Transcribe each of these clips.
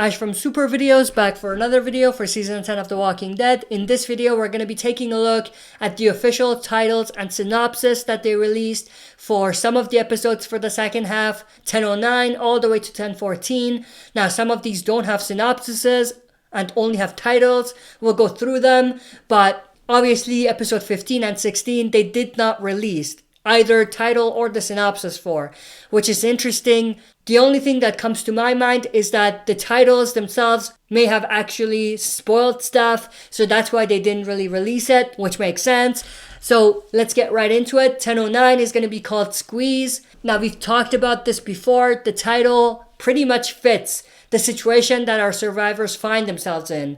Ash from Super Videos, back for another video for Season 10 of The Walking Dead. In this video, we're going to be taking a look at the official titles and synopsis that they released for some of the episodes for the second half, 1009 all the way to 1014. Now, some of these don't have synopsises and only have titles. We'll go through them, but obviously episode 15 and 16, they did not release either title or the synopsis for, which is interesting. The only thing that comes to my mind is that the titles themselves may have actually spoiled stuff, so that's why they didn't really release it, which makes sense. So let's get right into it. 1009 is going to be called Squeeze. Now, we've talked about this before. The title pretty much fits the situation that our survivors find themselves in,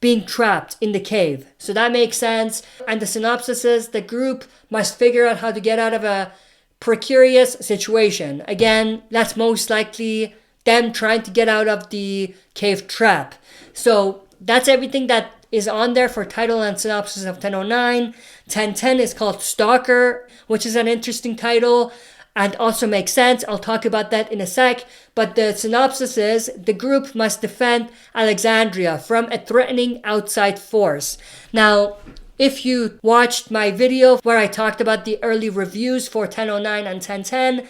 being trapped in the cave. So that makes sense. And the synopsis is the group must figure out how to get out of a precarious situation. Again, that's most likely them trying to get out of the cave trap. So that's everything that is on there for title and synopsis of 1009. 1010 is called Stalker, which is an interesting title and also makes sense. I'll talk about that in a sec. But the synopsis is the group must defend Alexandria from a threatening outside force. Now, if you watched my video where I talked about the early reviews for 1009 and 1010,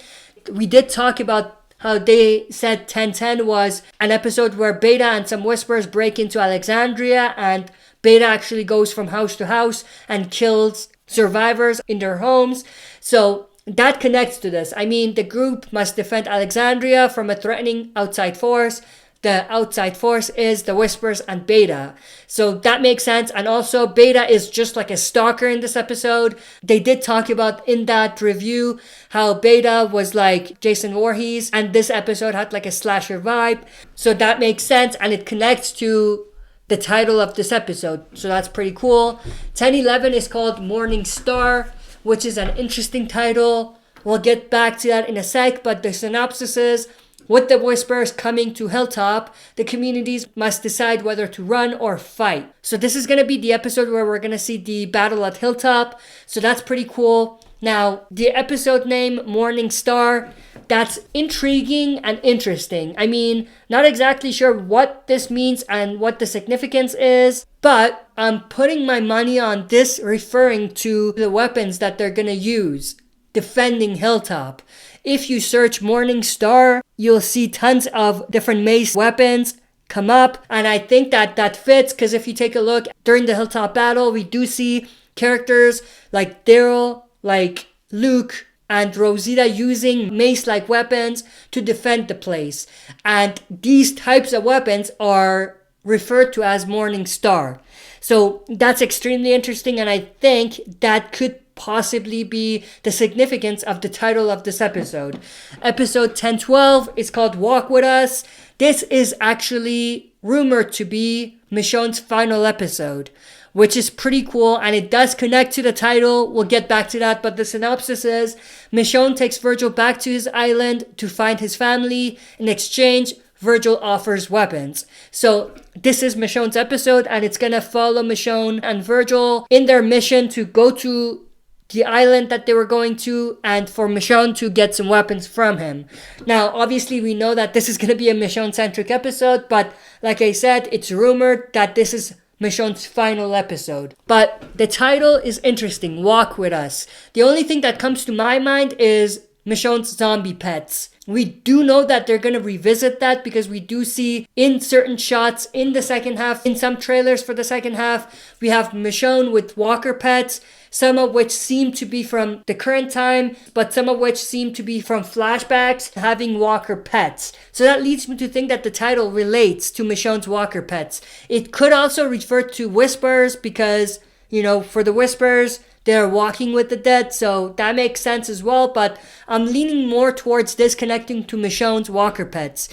we did talk about how they said 1010 was an episode where Beta and some Whispers break into Alexandria, and Beta actually goes from house to house and kills survivors in their homes. So that connects to this. I mean, the group must defend Alexandria from a threatening outside force. The outside force is the Whispers and Beta. So that makes sense. And also, Beta is just like a stalker in this episode. They did talk about in that review how Beta was like Jason Voorhees, and this episode had like a slasher vibe. So that makes sense, and it connects to the title of this episode. So that's pretty cool. 1011 is called Morningstar, which is an interesting title. We'll get back to that in a sec, but the synopsis is, with the Whispers coming to Hilltop, the communities must decide whether to run or fight. So this is going to be the episode where we're going to see the battle at Hilltop. So that's pretty cool. Now, the episode name, Morningstar, that's intriguing and interesting. I mean, not exactly sure what this means and what the significance is, but I'm putting my money on this referring to the weapons that they're going to use defending Hilltop. If you search Morningstar, you'll see tons of different mace weapons come up, and I think that fits, because if you take a look during the Hilltop battle, we do see characters like Daryl, like Luke, and Rosita using mace-like weapons to defend the place. And these types of weapons are referred to as Morningstar. So that's extremely interesting, and I think that could possibly be the significance of the title of this episode. Episode 1012 is called Walk With Us. This is actually rumored to be Michonne's final episode, which is pretty cool, and it does connect to the title. We'll get back to that, but the synopsis is Michonne takes Virgil back to his island to find his family. In exchange, Virgil offers weapons. So this is Michonne's episode, and it's gonna follow Michonne and Virgil in their mission to go to the island that they were going to, and for Michonne to get some weapons from him. Now, obviously, we know that this is going to be a Michonne-centric episode, but like I said, it's rumored that this is Michonne's final episode. But the title is interesting, Walk With Us. The only thing that comes to my mind is Michonne's zombie pets. We do know that they're going to revisit that, because we do see in certain shots in the second half, in some trailers for the second half, we have Michonne with walker pets, some of which seem to be from the current time, but some of which seem to be from flashbacks having walker pets. So that leads me to think that the title relates to Michonne's walker pets. It could also refer to Whispers, because, you know, for the Whispers, they're walking with the dead, so that makes sense as well, but I'm leaning more towards this connecting to Michonne's walker pets.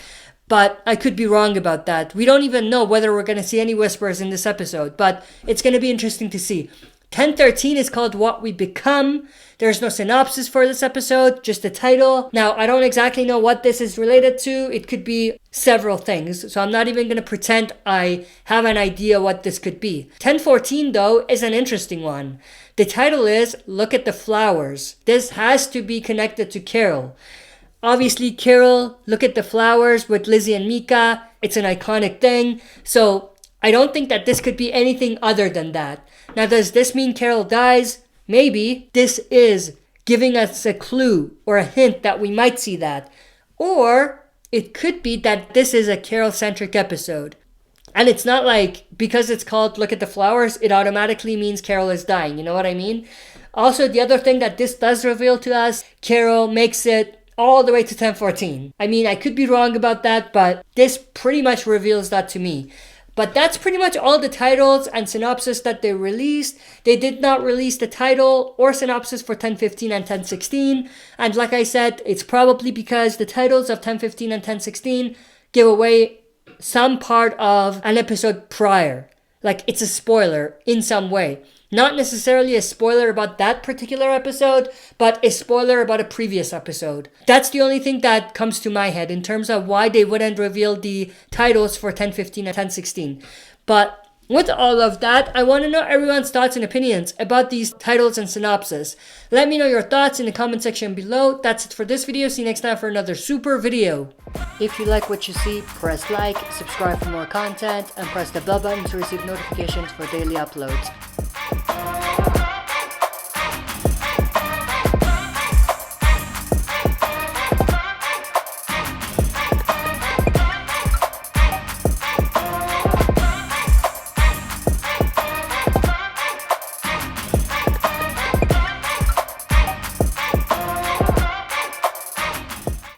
But I could be wrong about that. We don't even know whether we're going to see any Whispers in this episode, but it's going to be interesting to see. 1013 is called What We Become. There's no synopsis for this episode, just the title. Now, I don't exactly know what this is related to. It could be several things, so I'm not even going to pretend I have an idea what this could be. 1014, though, is an interesting one. The title is Look at the Flowers. This has to be connected to Carol. Obviously, Carol, Look at the Flowers with Lizzie and Mika It's an iconic thing. So I don't think that this could be anything other than that. Now, does this mean Carol dies? Maybe. This is giving us a clue or a hint that we might see that. Or it could be that this is a Carol-centric episode. And it's not like, because it's called Look at the Flowers, it automatically means Carol is dying. You know what I mean? Also, the other thing that this does reveal to us, Carol makes it all the way to 1014. I mean, I could be wrong about that, but this pretty much reveals that to me. But that's pretty much all the titles and synopsis that they released. They did not release the title or synopsis for 1015 and 1016. And like I said, it's probably because the titles of 1015 and 1016 give away some part of an episode prior. Like, it's a spoiler in some way. Not necessarily a spoiler about that particular episode, but a spoiler about a previous episode. That's the only thing that comes to my head in terms of why they wouldn't reveal the titles for 1015 and 1016. But with all of that, I want to know everyone's thoughts and opinions about these titles and synopsis. Let me know your thoughts in the comment section below. That's it for this video. See you next time for another super video. If you like what you see, press like, subscribe for more content, and press the bell button to receive notifications for daily uploads.